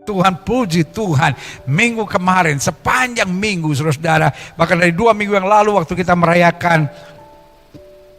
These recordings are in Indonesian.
Tuhan, puji Tuhan, minggu kemarin, sepanjang minggu saudara, bahkan dari 2 minggu yang lalu waktu kita merayakan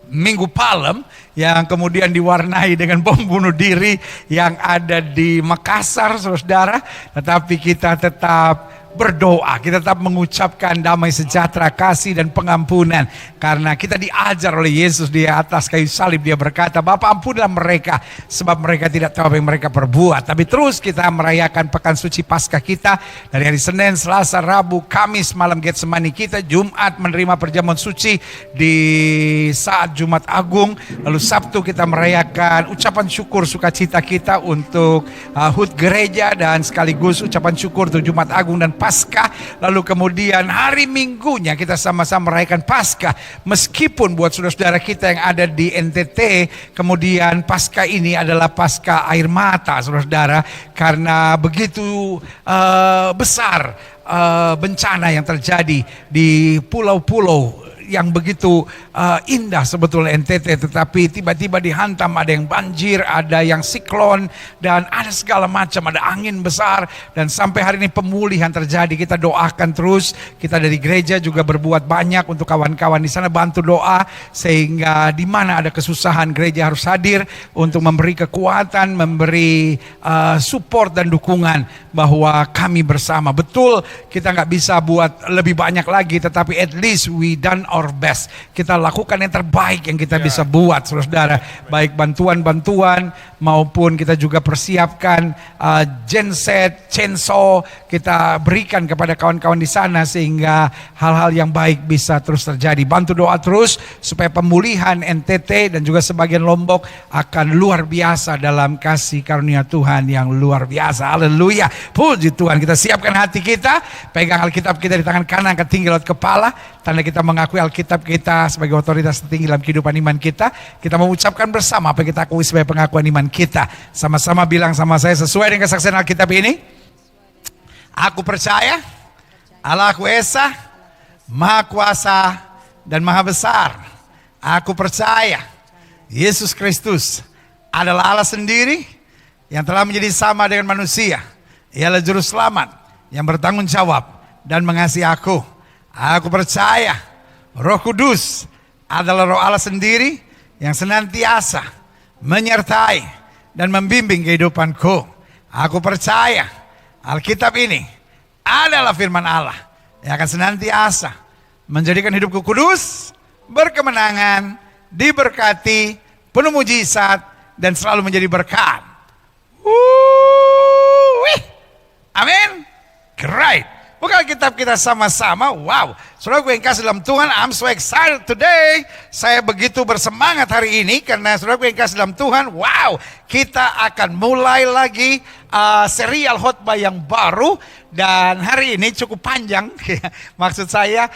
Minggu Palem yang kemudian diwarnai dengan bom bunuh diri yang ada di Makassar saudara, tetapi kita tetap berdoa, kita tetap mengucapkan damai sejahtera, kasih dan pengampunan, karena kita diajar oleh Yesus di atas kayu salib. Dia berkata, Bapa ampunilah mereka sebab mereka tidak tahu apa yang mereka perbuat. Tapi terus kita merayakan pekan suci Paskah kita dari hari Senin, Selasa, Rabu, Kamis malam Getsemani kita, Jumat menerima perjamuan suci di saat Jumat Agung, lalu Sabtu kita merayakan ucapan syukur sukacita kita untuk HUT gereja dan sekaligus ucapan syukur untuk Jumat Agung dan Paskah. Lalu kemudian hari Minggunya kita sama-sama merayakan Paskah. Meskipun buat saudara-saudara kita yang ada di NTT, kemudian Paskah ini adalah Paskah air mata saudara-saudara, karena begitu besar bencana yang terjadi di pulau-pulau yang begitu indah sebetulnya NTT, tetapi tiba-tiba dihantam, ada yang banjir, ada yang siklon, dan ada segala macam, ada angin besar, dan sampai hari ini pemulihan terjadi. Kita doakan terus, kita dari gereja juga berbuat banyak untuk kawan-kawan di sana, bantu doa sehingga di mana ada kesusahan gereja harus hadir untuk memberi kekuatan, memberi support dan dukungan bahwa kami bersama. Betul kita nggak bisa buat lebih banyak lagi, tetapi at least we done our best. Kita lakukan yang terbaik yang kita bisa buat saudara, baik bantuan-bantuan maupun kita juga persiapkan genset, chainsaw, kita berikan kepada kawan-kawan di sana sehingga hal-hal yang baik bisa terus terjadi. Bantu doa terus supaya pemulihan NTT dan juga sebagian Lombok akan luar biasa dalam kasih karunia Tuhan yang luar biasa. Haleluya, puji Tuhan. Kita siapkan hati kita, pegang Alkitab kita di tangan kanan, angkat tinggi laut kepala, tanda kita mengakui Alkitab kita sebagai otoritas tertinggi dalam kehidupan iman kita. Kita mengucapkan bersama apa yang kita akui sebagai pengakuan iman kita. Sama-sama bilang sama saya sesuai dengan kesaksian Alkitab ini. Aku percaya Allahku Esa, Maha Kuasa dan Maha Besar. Aku percaya Yesus Kristus adalah Allah sendiri yang telah menjadi sama dengan manusia. Ialah juru selamat yang bertanggung jawab dan mengasihi aku. Aku percaya Roh Kudus adalah Roh Allah sendiri yang senantiasa menyertai dan membimbing kehidupanku. Aku percaya Alkitab ini adalah firman Allah yang akan senantiasa menjadikan hidupku kudus, berkemenangan, diberkati, penuh mujizat, dan selalu menjadi berkat. Amin. Great. Buka Alkitab kita sama-sama. Wow, saudara gue yang kasih dalam Tuhan, I'm so excited today. Saya begitu bersemangat hari ini karena saudara gue yang kasih dalam Tuhan, wow, kita akan mulai lagi serial khotbah yang baru. Dan hari ini cukup panjang. Maksud saya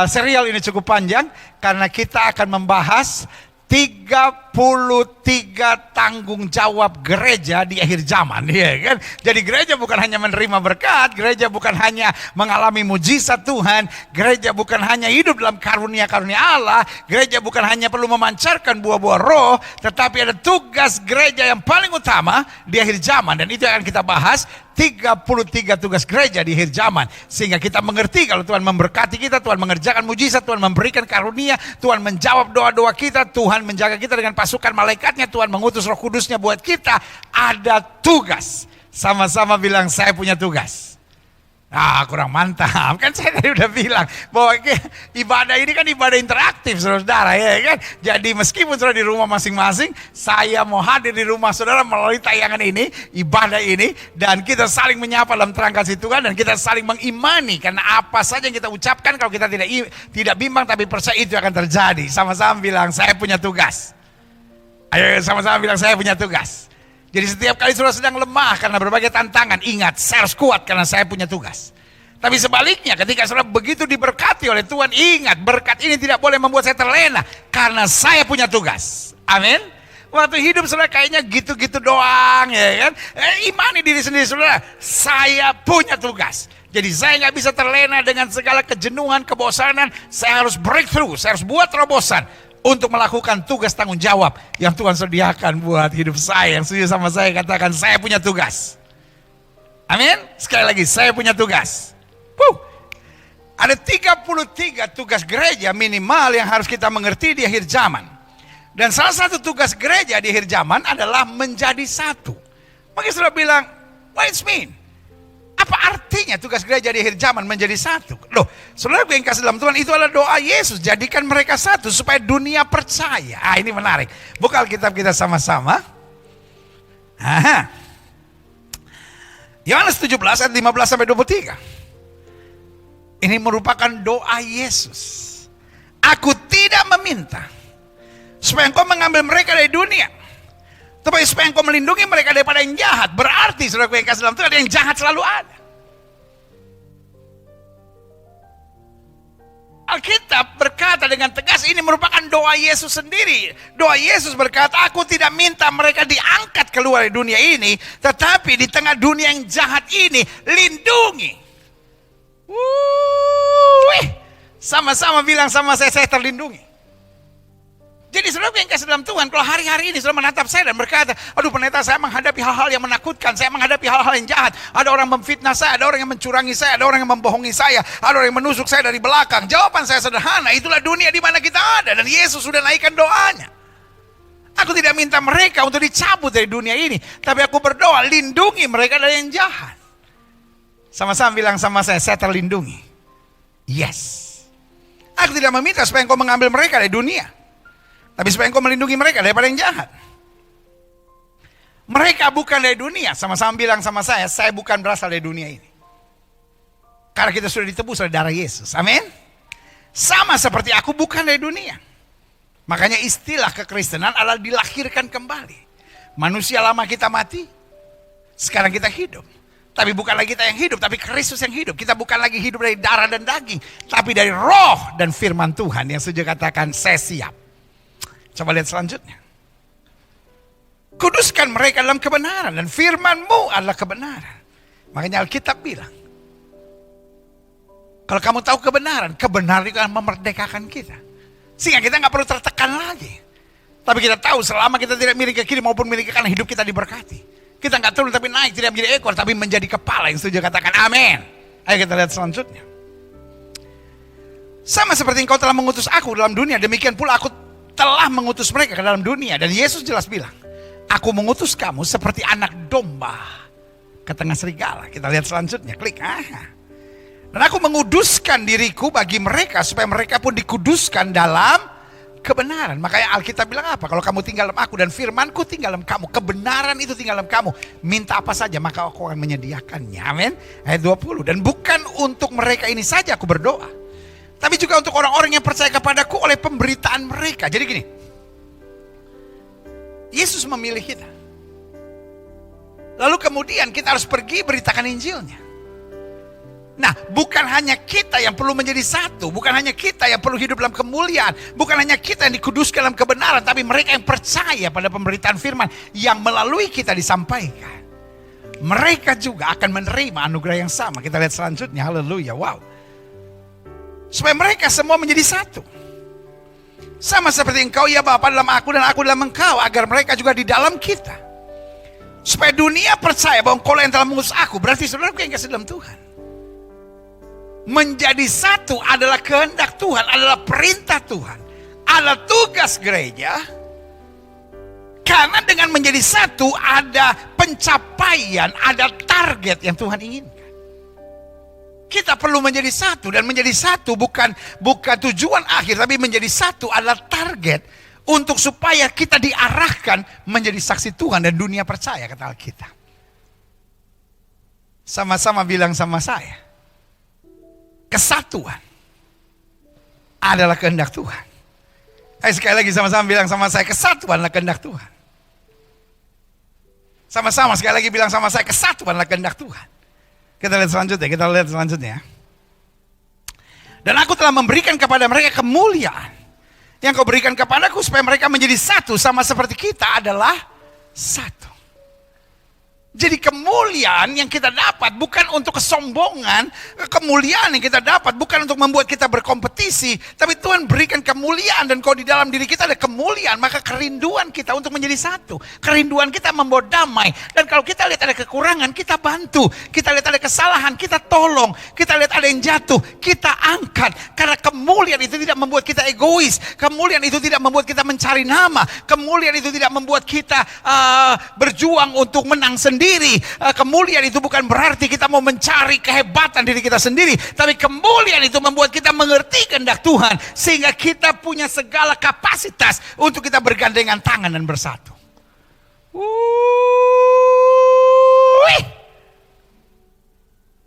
serial ini cukup panjang karena kita akan membahas 33 tanggung jawab gereja di akhir zaman, ya kan? Jadi gereja bukan hanya menerima berkat, gereja bukan hanya mengalami mujizat Tuhan, gereja bukan hanya hidup dalam karunia-karunia Allah, gereja bukan hanya perlu memancarkan buah-buah roh, tetapi ada tugas gereja yang paling utama di akhir zaman, dan itu akan kita bahas. 33 tugas gereja di akhir zaman, sehingga kita mengerti kalau Tuhan memberkati kita, Tuhan mengerjakan mujizat, Tuhan memberikan karunia, Tuhan menjawab doa-doa kita, Tuhan menjaga kita dengan pasukan malaikatnya, Tuhan mengutus Roh Kudusnya buat kita. Ada tugas. Sama-sama bilang, saya punya tugas. Kurang mantap. Kan saya tadi udah bilang bahwa ibadah ini kan ibadah interaktif saudara, ya kan. Jadi meskipun saudara di rumah masing-masing, saya mau hadir di rumah saudara melalui tayangan ini, ibadah ini, dan kita saling menyapa dalam terang kasih Tuhan, dan kita saling mengimani karena apa saja yang kita ucapkan, kalau kita tidak bimbang tapi percaya, itu akan terjadi. Sama-sama bilang, saya punya tugas. Ayo sama-sama bilang, saya punya tugas. Jadi setiap kali saudara sedang lemah karena berbagai tantangan, ingat, saya harus kuat karena saya punya tugas. Tapi sebaliknya, ketika saudara begitu diberkati oleh Tuhan, ingat, berkat ini tidak boleh membuat saya terlena karena saya punya tugas. Amin. Waktu hidup saudara kayaknya gitu-gitu doang, ya kan? Imani diri sendiri saudara, saya punya tugas. Jadi saya nggak bisa terlena dengan segala kejenuhan, kebosanan. Saya harus breakthrough, saya harus buat terobosan untuk melakukan tugas tanggung jawab yang Tuhan sediakan buat hidup saya. Yang setuju sama saya katakan, saya punya tugas. Amin. Sekali lagi, saya punya tugas. Ada 33 tugas gereja minimal yang harus kita mengerti di akhir zaman. Dan salah satu tugas gereja di akhir zaman adalah menjadi satu. Maka sudah bilang, what it mean? Apa artinya tugas gereja di akhir zaman menjadi satu? Loh, saudara yang kasih dalam Tuhan, itu adalah doa Yesus. Jadikan mereka satu supaya dunia percaya. Ini menarik. Buka Alkitab kita sama-sama. Yohanes 17 ayat 15 sampai 23. Ini merupakan doa Yesus. Aku tidak meminta supaya engkau mengambil mereka dari dunia, tapi supaya engkau melindungi mereka daripada yang jahat. Berarti saudara yang kasih dalam Tuhan, yang jahat selalu ada. Alkitab berkata dengan tegas, ini merupakan doa Yesus sendiri. Doa Yesus berkata, aku tidak minta mereka diangkat keluar dari dunia ini, tetapi di tengah dunia yang jahat ini, lindungi. Sama-sama bilang sama saya terlindungi. Jadi saudara yang kasih dalam Tuhan, kalau hari-hari ini saudara menatap saya dan berkata, aduh pendeta, saya menghadapi hal-hal yang menakutkan, saya menghadapi hal-hal yang jahat. Ada orang memfitnah saya, ada orang yang mencurangi saya, ada orang yang membohongi saya, ada orang yang menusuk saya dari belakang. Jawaban saya sederhana, itulah dunia di mana kita ada, dan Yesus sudah naikkan doanya. Aku tidak minta mereka untuk dicabut dari dunia ini, tapi aku berdoa, lindungi mereka dari yang jahat. Sama-sama bilang sama saya terlindungi. Yes. Aku tidak meminta supaya engkau mengambil mereka dari dunia, tapi supaya engkau melindungi mereka daripada yang jahat. Mereka bukan dari dunia. Sama-sama bilang sama saya bukan berasal dari dunia ini. Karena kita sudah ditebus oleh darah Yesus. Amin. Sama seperti aku bukan dari dunia. Makanya istilah kekristenan adalah dilahirkan kembali. Manusia lama kita mati, sekarang kita hidup. Tapi bukan lagi kita yang hidup, tapi Kristus yang hidup. Kita bukan lagi hidup dari darah dan daging, tapi dari roh dan firman Tuhan yang sejak katakan, saya siap. Coba lihat selanjutnya. Kuduskan mereka dalam kebenaran, dan firman-Mu adalah kebenaran. Makanya Alkitab bilang, kalau kamu tahu kebenaran itu akan memerdekakan kita. Sehingga kita nggak perlu tertekan lagi. Tapi kita tahu selama kita tidak miring ke kiri maupun miring ke kanan, hidup kita diberkati. Kita nggak turun tapi naik, tidak menjadi ekor tapi menjadi kepala. Yang setuju katakan amin. Ayo kita lihat selanjutnya. Sama seperti engkau telah mengutus aku dalam dunia, demikian pula aku telah mengutus mereka ke dalam dunia. Dan Yesus jelas bilang, aku mengutus kamu seperti anak domba ke tengah serigala. Kita lihat selanjutnya, klik. Dan aku menguduskan diriku bagi mereka supaya mereka pun dikuduskan dalam kebenaran. Makanya Alkitab bilang apa? Kalau kamu tinggal dalam aku dan firmanku tinggal dalam kamu, kebenaran itu tinggal dalam kamu, minta apa saja maka aku akan menyediakannya. Amin. Ayat 20. Dan bukan untuk mereka ini saja aku berdoa, tapi juga untuk orang-orang yang percaya kepadaku oleh pemberitaan mereka. Jadi gini, Yesus memilih kita, lalu kemudian kita harus pergi beritakan Injilnya. Nah, bukan hanya kita yang perlu menjadi satu, bukan hanya kita yang perlu hidup dalam kemuliaan, bukan hanya kita yang dikuduskan dalam kebenaran, tapi mereka yang percaya pada pemberitaan firman yang melalui kita disampaikan, mereka juga akan menerima anugerah yang sama. Kita lihat selanjutnya, haleluya, wow. Supaya mereka semua menjadi satu. Sama seperti engkau ya Bapa dalam aku dan aku dalam engkau, agar mereka juga di dalam kita. Supaya dunia percaya bahwa engkau yang telah mengutus aku. Berarti saudaraku yang kasih dalam Tuhan, menjadi satu adalah kehendak Tuhan, adalah perintah Tuhan, adalah tugas gereja. Karena dengan menjadi satu ada pencapaian, ada target yang Tuhan inginkan. Kita perlu menjadi satu, dan menjadi satu bukan tujuan akhir, tapi menjadi satu adalah target untuk supaya kita diarahkan menjadi saksi Tuhan dan dunia percaya, kata Alkitab. Sama-sama bilang sama saya, kesatuan adalah kehendak Tuhan. Ayo sekali lagi sama-sama bilang sama saya, kesatuan adalah kehendak Tuhan. Sama-sama sekali lagi bilang sama saya, kesatuan adalah kehendak Tuhan. Kita lihat selanjutnya. Dan aku telah memberikan kepada mereka kemuliaan yang kau berikan kepadaku, supaya mereka menjadi satu sama seperti kita adalah satu. Jadi kemuliaan yang kita dapat bukan untuk kesombongan, kemuliaan yang kita dapat bukan untuk membuat kita berkompetisi, tapi Tuhan berikan kemuliaan, dan kalau di dalam diri kita ada kemuliaan, maka kerinduan kita untuk menjadi satu. Kerinduan kita membawa damai, dan kalau kita lihat ada kekurangan, kita bantu. Kita lihat ada kesalahan, kita tolong. Kita lihat ada yang jatuh, kita angkat. Karena kemuliaan itu tidak membuat kita egois. Kemuliaan itu tidak membuat kita mencari nama. Kemuliaan itu tidak membuat kita berjuang untuk menang sendiri. Kemuliaan itu bukan berarti kita mau mencari kehebatan diri kita sendiri, tapi kemuliaan itu membuat kita mengerti kehendak Tuhan, sehingga kita punya segala kapasitas untuk kita bergandengan tangan dan bersatu.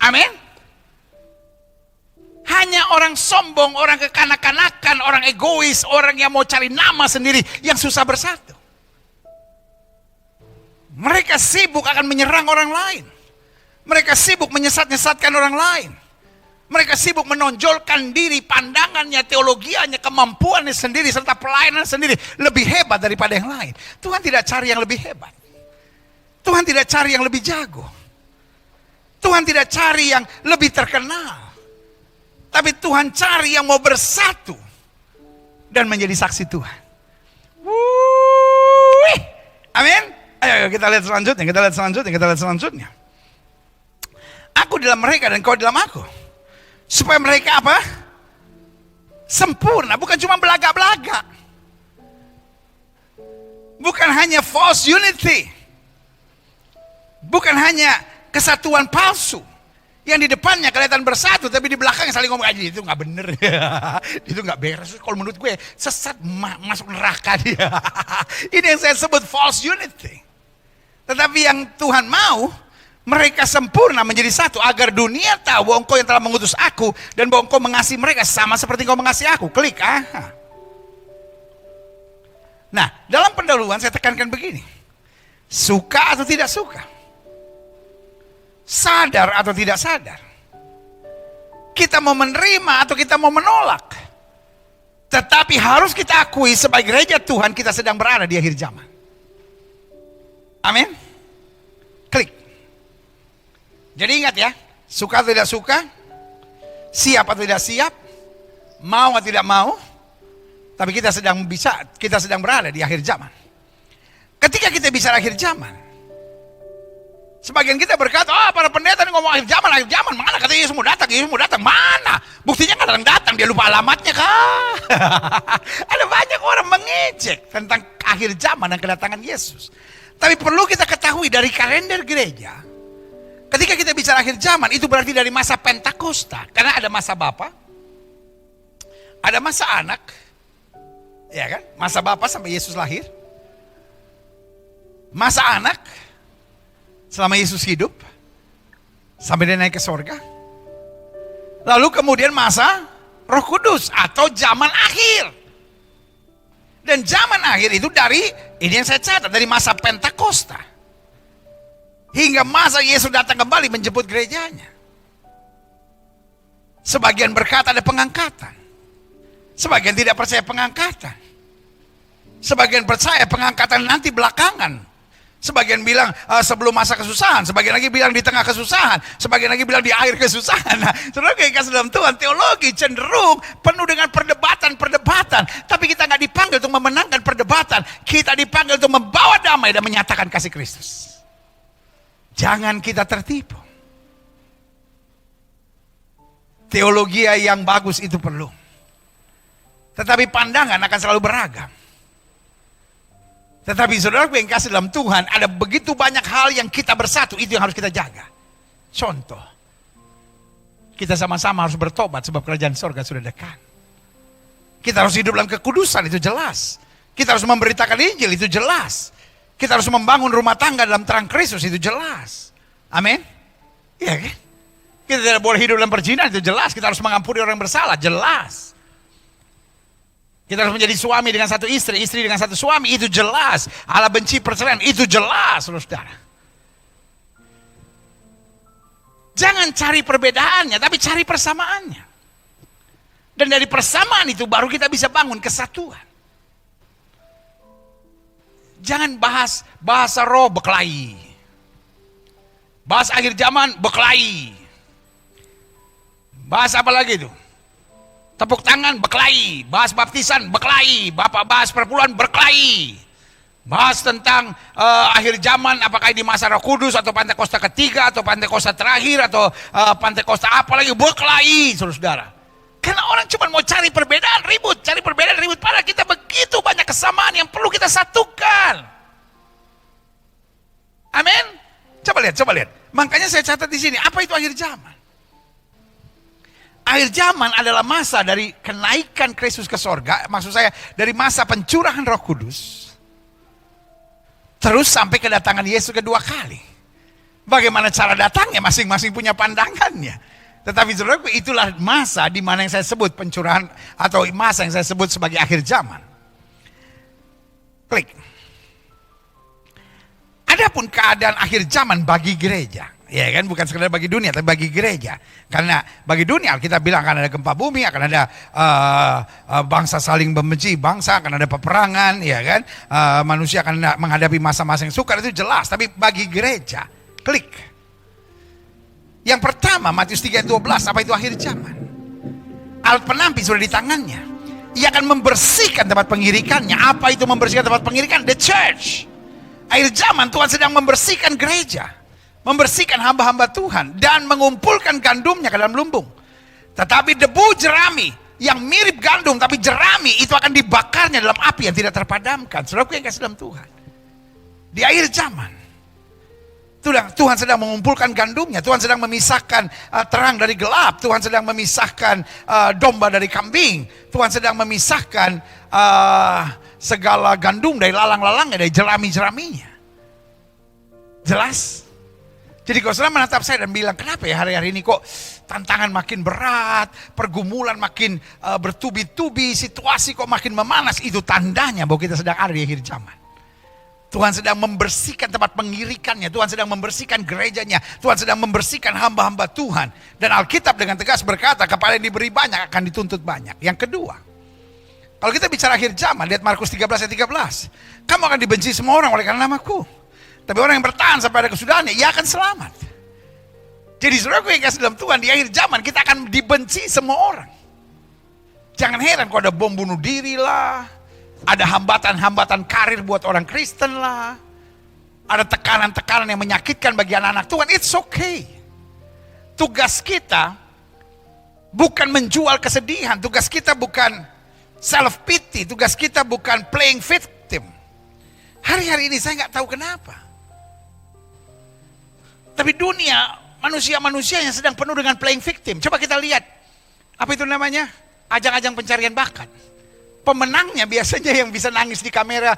Amin. Hanya orang sombong, orang kekanak-kanakan, orang egois, orang yang mau cari nama sendiri yang susah bersatu. Mereka sibuk akan menyerang orang lain. Mereka sibuk menyesat-nyesatkan orang lain. Mereka sibuk menonjolkan diri, pandangannya, teologianya, kemampuannya sendiri, serta pelayanan sendiri lebih hebat daripada yang lain. Tuhan tidak cari yang lebih hebat. Tuhan tidak cari yang lebih jago. Tuhan tidak cari yang lebih terkenal. Tapi Tuhan cari yang mau bersatu dan menjadi saksi Tuhan. Amin. Ayo kita lihat selanjutnya. Aku dalam mereka dan kau dalam aku. Supaya mereka apa? Sempurna, bukan cuma belaga-belaga. Bukan hanya false unity. Bukan hanya kesatuan palsu. Yang di depannya kelihatan bersatu, tapi di belakangnya saling ngomong aja, itu nggak bener. Itu nggak beres. Kalau menurut gue sesat, masuk neraka dia. Ini yang saya sebut false unity. Tetapi yang Tuhan mau, mereka sempurna menjadi satu, agar dunia tahu bahwa Engkau yang telah mengutus aku, dan bahwa Engkau mengasihi mereka sama seperti Engkau mengasihi aku. Klik. Nah, dalam pendahuluan saya tekankan begini. Suka atau tidak suka, sadar atau tidak sadar, kita mau menerima atau kita mau menolak, tetapi harus kita akui sebagai gereja Tuhan, kita sedang berada di akhir zaman. Amin. Klik. Jadi ingat ya, suka atau tidak suka, siap atau tidak siap, mau atau tidak mau, tapi kita sedang berada di akhir zaman. Ketika kita bicara akhir zaman, sebagian kita berkata, para pendeta ini ngomong akhir zaman, mana kata Yesus mau datang, mana? Buktinya nggak datang, dia lupa alamatnya kah? Ada banyak orang mengejek tentang akhir zaman dan kedatangan Yesus. Tapi perlu kita ketahui dari kalender gereja, ketika kita bicara akhir zaman, itu berarti dari masa Pentakosta. Karena ada masa Bapa, ada masa anak, ya kan? Masa Bapa sampai Yesus lahir, masa anak selama Yesus hidup, sampai dia naik ke sorga. Lalu kemudian masa Roh Kudus atau zaman akhir. Dan zaman akhir itu dari, ini yang saya catat, dari masa Pentakosta hingga masa Yesus datang kembali menjemput gerejanya. Sebagian berkata ada pengangkatan, sebagian tidak percaya pengangkatan, sebagian percaya pengangkatan nanti belakangan. Sebagian bilang sebelum masa kesusahan, sebagian lagi bilang di tengah kesusahan, sebagian lagi bilang di akhir kesusahan. Nah, saudara kasih dalam Tuhan, teologi cenderung penuh dengan perdebatan. Tapi kita nggak dipanggil untuk memenangkan perdebatan. Kita dipanggil untuk membawa damai dan menyatakan kasih Kristus. Jangan kita tertipu. Teologi yang bagus itu perlu. Tetapi pandangan akan selalu beragam. Tetapi saudara yang kasih dalam Tuhan, ada begitu banyak hal yang kita bersatu, itu yang harus kita jaga. Contoh, kita sama-sama harus bertobat sebab kerajaan surga sudah dekat. Kita harus hidup dalam kekudusan, itu jelas. Kita harus memberitakan Injil, itu jelas. Kita harus membangun rumah tangga dalam terang Kristus, itu jelas. Amin. Iya kan? Kita tidak boleh hidup dalam perzinahan, itu jelas. Kita harus mengampuni orang yang bersalah, jelas. Kita harus menjadi suami dengan satu istri, istri dengan satu suami, itu jelas. Allah benci perceraian, itu jelas, saudara. Jangan cari perbedaannya, tapi cari persamaannya. Dan dari persamaan itu baru kita bisa bangun kesatuan. Jangan bahas bahasa roh berkelahi. Bahas akhir zaman, berkelahi. Bahas apa lagi itu? Tepuk tangan, berkelahi. Bahas baptisan, berkelahi. Bapak bahas perpuluhan, berkelahi. Bahas tentang akhir zaman, apakah ini masa Roh Kudus atau Pentakosta ketiga atau Pentakosta terakhir atau Pentakosta apa lagi, berkelahi, saudara-saudara. Karena orang cuma mau cari perbedaan, ribut, cari perbedaan, ribut. Padahal kita begitu banyak kesamaan yang perlu kita satukan. Amin. Coba lihat. Makanya saya catat di sini, apa itu akhir zaman? Akhir zaman adalah masa dari kenaikan Kristus ke sorga, maksud saya dari masa pencurahan Roh Kudus, terus sampai kedatangan Yesus kedua kali. Bagaimana cara datangnya, masing-masing punya pandangannya. Tetapi saudaraku, itulah masa di mana yang saya sebut pencurahan, atau masa yang saya sebut sebagai akhir zaman. Klik. Adapun keadaan akhir zaman bagi gereja, ya kan, bukan sekedar bagi dunia, tapi bagi gereja. Karena bagi dunia kita bilang akan ada gempa bumi, akan ada bangsa saling membenci bangsa, akan ada peperangan, ya kan, manusia akan menghadapi masa-masa yang sukar, itu jelas. Tapi bagi gereja, klik. Yang pertama, Matius 3:12, apa itu akhir zaman? Alat penampi sudah di tangannya. Ia akan membersihkan tempat pengirikannya. Apa itu membersihkan tempat pengirikan? The church. Akhir zaman Tuhan sedang membersihkan gereja, membersihkan hamba-hamba Tuhan, dan mengumpulkan gandumnya ke dalam lumbung. Tetapi debu jerami yang mirip gandum tapi jerami itu akan dibakarnya dalam api yang tidak terpadamkan. Saudaraku yang kasih dalam Tuhan, di akhir zaman Tuhan sedang mengumpulkan gandumnya. Tuhan sedang memisahkan terang dari gelap. Tuhan sedang memisahkan domba dari kambing. Tuhan sedang memisahkan segala gandum dari lalang-lalangnya, dari jerami-jeraminya. Jelas? Jadi kalau saudara menatap saya dan bilang, kenapa ya hari-hari ini kok tantangan makin berat, pergumulan makin bertubi-tubi, situasi kok makin memanas, itu tandanya bahwa kita sedang ada di akhir zaman. Tuhan sedang membersihkan tempat pengirikannya, Tuhan sedang membersihkan gerejanya, Tuhan sedang membersihkan hamba-hamba Tuhan. Dan Alkitab dengan tegas berkata, kepada yang diberi banyak akan dituntut banyak. Yang kedua, kalau kita bicara akhir zaman, lihat Markus 13 ayat 13. Kamu akan dibenci semua orang oleh karena namaku. Tapi orang yang bertahan sampai ada kesudahannya, ia akan selamat. Jadi saudaraku yang kasih dalam Tuhan, di akhir zaman kita akan dibenci semua orang. Jangan heran kalau ada bom bunuh diri lah, ada hambatan-hambatan karir buat orang Kristen lah, ada tekanan-tekanan yang menyakitkan bagi anak-anak Tuhan. It's okay. Tugas kita bukan menjual kesedihan, tugas kita bukan self pity, tugas kita bukan playing victim. Hari-hari ini saya nggak tahu kenapa, tapi dunia manusia-manusia yang sedang penuh dengan playing victim. Coba kita lihat, apa itu namanya? Ajang-ajang pencarian bakat. Pemenangnya biasanya yang bisa nangis di kamera,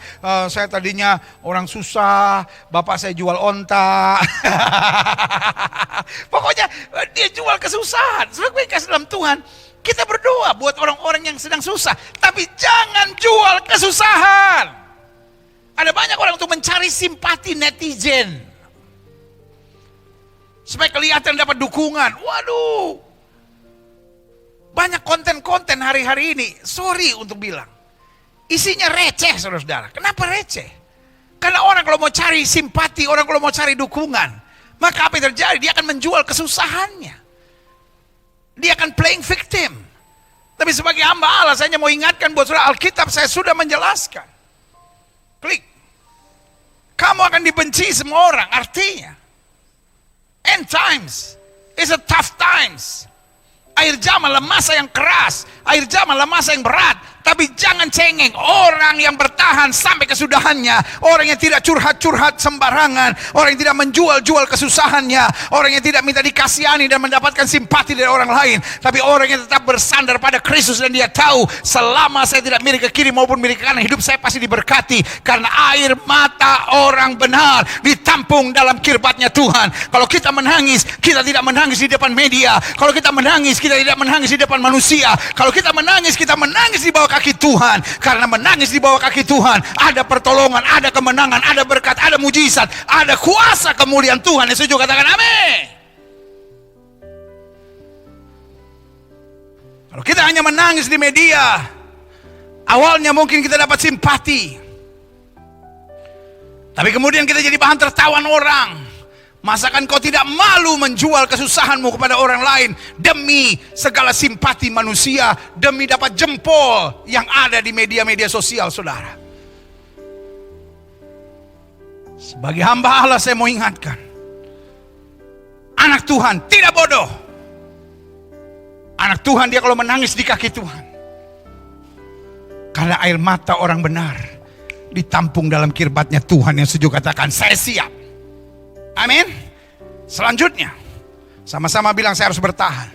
saya tadinya orang susah, bapak saya jual onta. Pokoknya dia jual kesusahan. Sebenarnya gue kasih dalam Tuhan, kita berdoa buat orang-orang yang sedang susah, tapi jangan jual kesusahan. Ada banyak orang untuk mencari simpati netizen, supaya kelihatan dapat dukungan. Waduh, banyak konten-konten hari-hari ini, sorry untuk bilang, isinya receh, saudara-saudara. Kenapa receh? Karena orang kalau mau cari simpati, orang kalau mau cari dukungan, maka apa yang terjadi? Dia akan menjual kesusahannya. Dia akan playing victim. Tapi sebagai hamba Allah, saya hanya mau ingatkan buat saudara, Alkitab saya sudah menjelaskan. Klik. Kamu akan dibenci semua orang. Artinya, end times is a tough times. Akhir zaman adalah masa yang keras, akhir zaman adalah masa yang berat. Tapi jangan cengeng, orang yang bertahan sampai kesudahannya, orang yang tidak curhat-curhat sembarangan, orang yang tidak menjual-jual kesusahannya, orang yang tidak minta dikasihani dan mendapatkan simpati dari orang lain, tapi orang yang tetap bersandar pada Kristus dan dia tahu, selama saya tidak miring ke kiri maupun miring ke kanan, hidup saya pasti diberkati, karena air mata orang benar ditampung dalam kirbatnya Tuhan. Kalau kita menangis, kita tidak menangis di depan media. Kalau kita menangis, kita tidak menangis di depan manusia. Kalau kita menangis di bawah kaki Tuhan. Karena menangis di bawah kaki Tuhan, ada pertolongan, ada kemenangan, ada berkat, ada mujizat, ada kuasa kemuliaan Tuhan. Yang setuju katakan amin. Kalau kita hanya menangis di media, awalnya mungkin kita dapat simpati, tapi kemudian kita jadi bahan tertawan orang. Masakan kau tidak malu menjual kesusahanmu kepada orang lain demi segala simpati manusia, demi dapat jempol yang ada di media-media sosial, saudara? Sebagai hamba Allah saya mau ingatkan, anak Tuhan tidak bodoh. Anak Tuhan dia kalau menangis di kaki Tuhan, karena air mata orang benar ditampung dalam kirbatnya Tuhan yang sejuk katakan, saya siap. Amin. Selanjutnya, sama-sama bilang saya harus bertahan.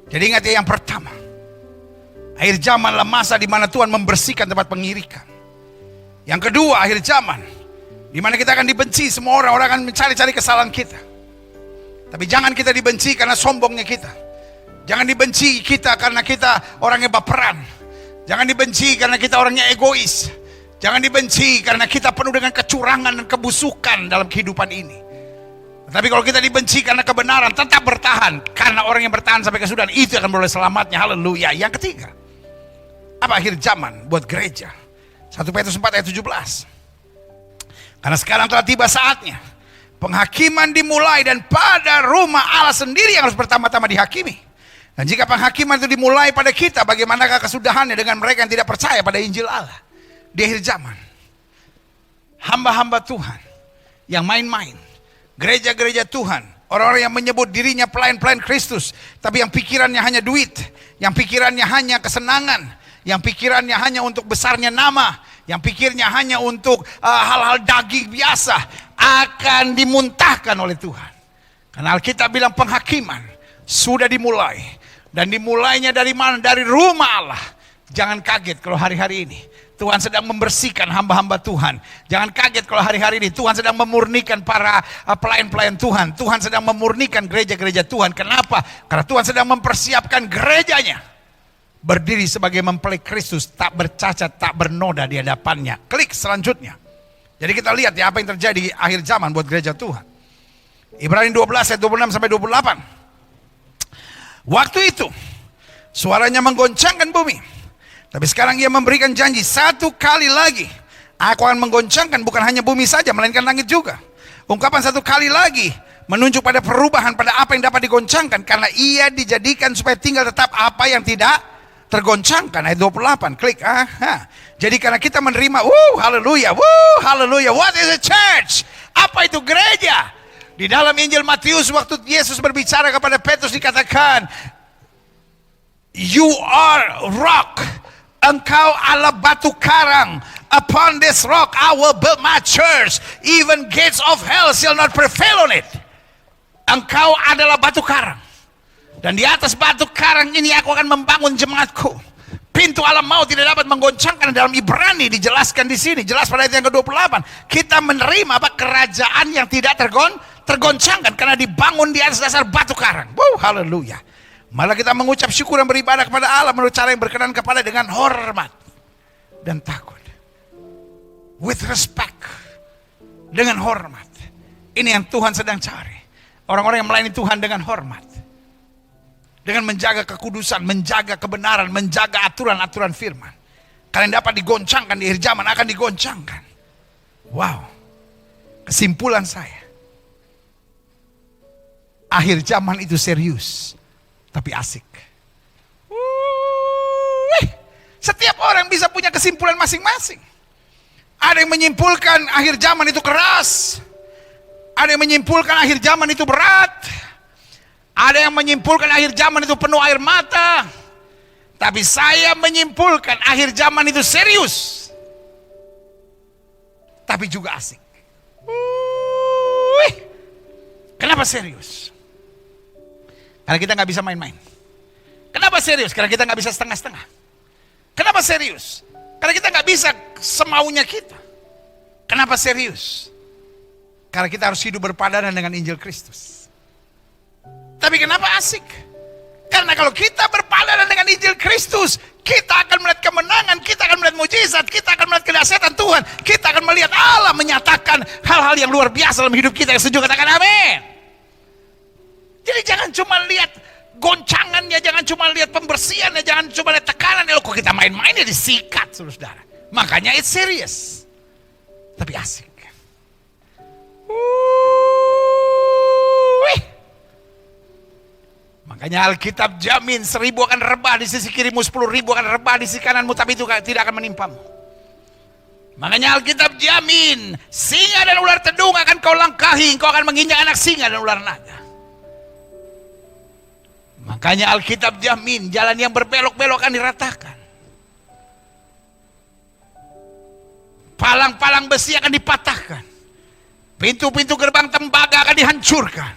Jadi ingat ya, yang pertama, akhir zamanlah masa di mana Tuhan membersihkan tempat pengirikan. Yang kedua, akhir zaman di mana kita akan dibenci, semua orang akan mencari-cari kesalahan kita. Tapi jangan kita dibenci karena sombongnya kita. Jangan dibenci kita karena kita orangnya baperan. Jangan dibenci karena kita orangnya egois. Jangan dibenci karena kita penuh dengan kecurangan dan kebusukan dalam kehidupan ini. Tapi kalau kita dibenci karena kebenaran, tetap bertahan. Karena orang yang bertahan sampai kesudahan, itu akan beroleh selamatnya. Haleluya. Yang ketiga, apa akhir zaman buat gereja? 1 Petrus 4 ayat 17. Karena sekarang telah tiba saatnya penghakiman dimulai, dan pada rumah Allah sendiri yang harus pertama-tama dihakimi. Dan jika penghakiman itu dimulai pada kita, bagaimanakah kesudahannya dengan mereka yang tidak percaya pada Injil Allah? Di akhir zaman, hamba-hamba Tuhan yang main-main, gereja-gereja Tuhan, orang-orang yang menyebut dirinya pelayan-pelayan Kristus, tapi yang pikirannya hanya duit, yang pikirannya hanya kesenangan, yang pikirannya hanya untuk besarnya nama, yang pikirnya hanya untuk hal-hal daging biasa, akan dimuntahkan oleh Tuhan. Karena Alkitab bilang penghakiman sudah dimulai. Dan dimulainya dari mana? Dari rumah Allah. Jangan kaget kalau hari-hari ini Tuhan sedang membersihkan hamba-hamba Tuhan. Jangan kaget kalau hari-hari ini Tuhan sedang memurnikan para pelayan-pelayan Tuhan. Tuhan sedang memurnikan gereja-gereja Tuhan. Kenapa? Karena Tuhan sedang mempersiapkan gerejanya berdiri sebagai mempelai Kristus, tak bercacat, tak bernoda di hadapannya. Klik selanjutnya. Jadi kita lihat ya apa yang terjadi di akhir zaman buat gereja Tuhan. Ibrani 12 ayat 26 sampai 28. Waktu itu suaranya menggoncangkan bumi. Tapi sekarang ia memberikan janji, satu kali lagi aku akan menggoncangkan bukan hanya bumi saja, melainkan langit juga. Ungkapan satu kali lagi menunjuk pada perubahan, pada apa yang dapat digoncangkan, karena ia dijadikan supaya tinggal tetap apa yang tidak tergoncangkan. Ayat 28, klik. Jadi karena kita menerima, haleluya, haleluya. What is a church? Apa itu gereja? Di dalam Injil Matius waktu Yesus berbicara kepada Petrus dikatakan, you are rock. Engkau adalah batu karang. Upon this rock I will build my church. Even gates of hell shall not prevail on it. Engkau adalah batu karang. Dan di atas batu karang ini aku akan membangun jemaatku. Pintu alam maut tidak dapat menggoncangkan. Dalam Ibrani dijelaskan di sini, jelas pada ayat yang ke-28. Kita menerima apa? Kerajaan yang tidak tergoncangkan karena dibangun di atas dasar batu karang. Haleluya. Malah kita mengucap syukur dan beribadah kepada Allah menurut cara yang berkenan kepada dengan hormat dan takut. With respect. Dengan hormat. Ini yang Tuhan sedang cari. Orang-orang yang melayani Tuhan dengan hormat. Dengan menjaga kekudusan, menjaga kebenaran, menjaga aturan-aturan firman. Karena dapat digoncangkan di akhir zaman, akan digoncangkan. Wow. Kesimpulan saya, akhir zaman itu serius, tapi asik. Setiap orang bisa punya kesimpulan masing-masing. Ada yang menyimpulkan akhir zaman itu keras. Ada yang menyimpulkan akhir zaman itu berat. Ada yang menyimpulkan akhir zaman itu penuh air mata. Tapi saya menyimpulkan akhir zaman itu serius, tapi juga asik. Kenapa serius? Karena kita gak bisa main-main. Kenapa serius? Karena kita gak bisa setengah-setengah. Kenapa serius? Karena kita gak bisa semaunya kita. Kenapa serius? Karena kita harus hidup berpadanan dengan Injil Kristus. Tapi kenapa asik? Karena kalau kita berpadanan dengan Injil Kristus, kita akan melihat kemenangan, kita akan melihat mujizat, kita akan melihat kedahsyatan Tuhan, kita akan melihat Allah menyatakan hal-hal yang luar biasa dalam hidup kita. Yang setuju katakan amin. Jadi jangan cuma lihat goncangannya, jangan cuma lihat pembersihannya, jangan cuma lihat tekanannya. Loh, kok kita main-mainnya disikat, saudara. Makanya it's serious, tapi asik. Makanya Alkitab jamin 1.000 akan rebah di sisi kirimu, 10.000 akan rebah di sisi kananmu, tapi itu tidak akan menimpamu. Makanya Alkitab jamin singa dan ular tedung akan kau langkahi, kau akan menginjak anak singa dan ular naga. Makanya Alkitab jamin jalan yang berbelok-belok akan diratakan. Palang-palang besi akan dipatahkan. Pintu-pintu gerbang tembaga akan dihancurkan.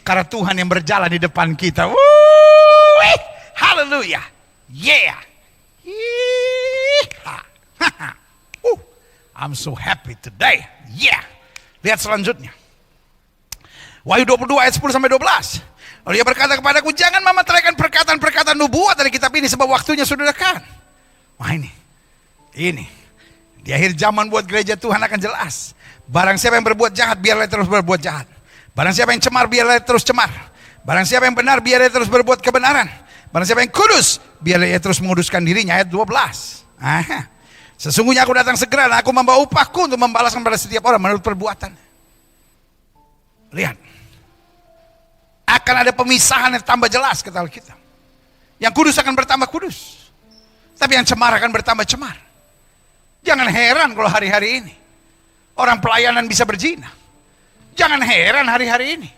Karena Tuhan yang berjalan di depan kita. Wuih, haleluya. Yeah. I'm so happy today. Yeah. Lihat selanjutnya. Wahyu 22 ayat 10 sampai 12. Lalu dia berkata kepadaku, jangan memeteraikan perkataan-perkataan nubuat dari kitab ini, sebab waktunya sudah dekat. Wah ini. Di akhir zaman buat gereja Tuhan akan jelas. Barang siapa yang berbuat jahat, biarlah terus berbuat jahat. Barang siapa yang cemar, biarlah terus cemar. Barang siapa yang benar, biarlah terus berbuat kebenaran. Barang siapa yang kudus, biarlah ia terus menguduskan dirinya. Ayat 12. Sesungguhnya aku datang segera dan aku membawa upahku untuk membalaskan pada setiap orang menurut perbuatan. Lihat. Akan ada pemisahan yang tambah jelas kata Alkitab. Yang kudus akan bertambah kudus. Tapi yang cemar akan bertambah cemar. Jangan heran kalau hari-hari ini orang pelayanan bisa berzina. Jangan heran hari-hari ini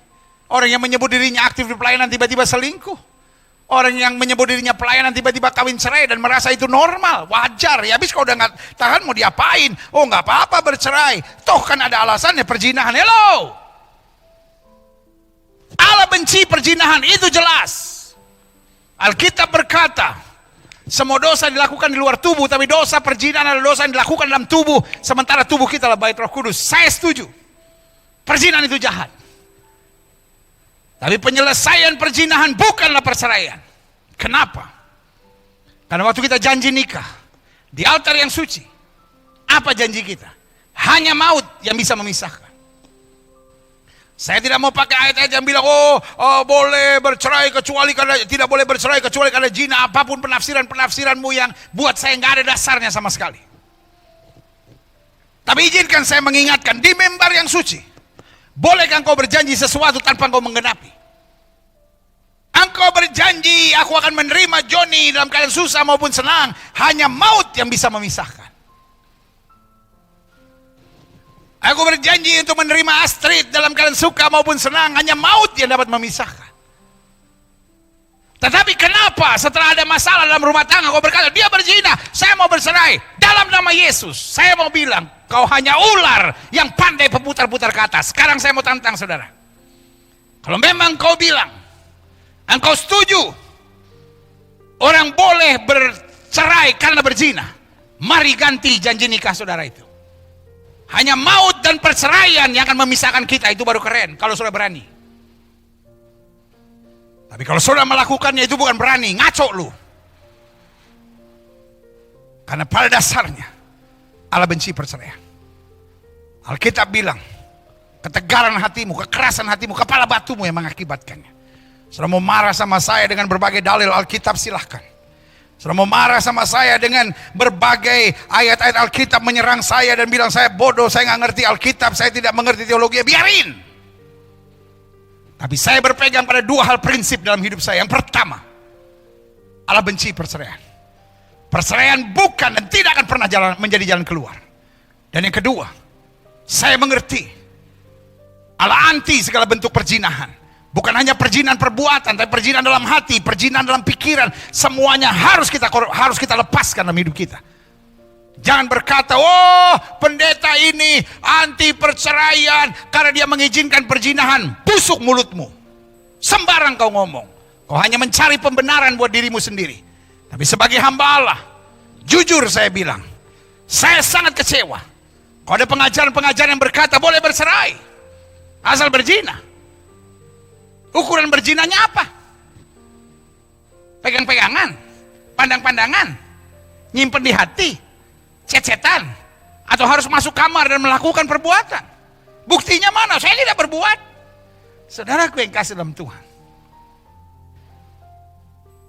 orang yang menyebut dirinya aktif di pelayanan tiba-tiba selingkuh. Orang yang menyebut dirinya pelayanan tiba-tiba kawin cerai dan merasa itu normal, wajar. Ya habis kalau udah nggak tahan mau diapain? Oh nggak apa-apa bercerai. Toh kan ada alasannya perzinahan. Hello. Allah benci perzinahan, itu jelas. Alkitab berkata, semua dosa dilakukan di luar tubuh, tapi dosa perzinahan adalah dosa yang dilakukan dalam tubuh. Sementara tubuh kita adalah bait Roh Kudus. Saya setuju. Perzinahan itu jahat. Tapi penyelesaian perzinahan bukanlah perceraian. Kenapa? Karena waktu kita janji nikah di altar yang suci, apa janji kita? Hanya maut yang bisa memisahkan. Saya tidak mau pakai ayat-ayat yang bilang boleh bercerai kecuali karena tidak boleh bercerai kecuali karena zina. Apapun penafsiranmu yang buat saya nggak ada dasarnya sama sekali. Tapi izinkan saya mengingatkan di mimbar yang suci, bolehkah engkau berjanji sesuatu tanpa engkau menggenapi? Engkau berjanji aku akan menerima Joni dalam keadaan susah maupun senang. Hanya maut yang bisa memisahkan. Aku berjanji untuk menerima Astrid dalam keadaan suka maupun senang. Hanya maut yang dapat memisahkan. Tetapi kenapa setelah ada masalah dalam rumah tangga kau berkata dia berzina, saya mau bercerai dalam nama Yesus? Saya mau bilang kau hanya ular yang pandai pemutar-putar ke atas. Sekarang saya mau tantang saudara. Kalau memang kau bilang engkau setuju orang boleh bercerai karena berzina, mari ganti janji nikah saudara itu. Hanya maut dan perceraian yang akan memisahkan kita, itu baru keren kalau sudah berani. Tapi kalau sudah melakukannya itu bukan berani, ngaco lu. Karena pada dasarnya Allah benci perceraian. Alkitab bilang ketegaran hatimu, kekerasan hatimu, kepala batumu yang mengakibatkannya. Sudah mau marah sama saya dengan berbagai dalil Alkitab, silahkan. Sudah mau marah sama saya dengan berbagai ayat-ayat Alkitab menyerang saya dan bilang saya bodoh, saya nggak ngerti Alkitab, saya tidak mengerti teologi, biarin. Tapi saya berpegang pada dua hal prinsip dalam hidup saya. Yang pertama, Allah benci perceraian. Perceraian bukan dan tidak akan pernah menjadi jalan keluar. Dan yang kedua, saya mengerti Allah anti segala bentuk perzinahan. Bukan hanya perzinahan perbuatan, tapi perzinahan dalam hati, perzinahan dalam pikiran. Semuanya harus kita lepaskan dalam hidup kita. Jangan berkata, oh pendeta ini anti perceraian karena dia mengizinkan perzinahan. Busuk mulutmu. Sembarang kau ngomong. Kau hanya mencari pembenaran buat dirimu sendiri. Tapi sebagai hamba Allah, jujur saya bilang, saya sangat kecewa. Kalau ada pengajaran-pengajaran yang berkata boleh bercerai asal berzina. Ukuran berzinanya apa? Pegang-pegangan, pandang-pandangan, nyimpen di hati, cet-cetan, atau harus masuk kamar dan melakukan perbuatan. Buktinya mana? Saya tidak berbuat. Saudaraku yang kasih dalam Tuhan,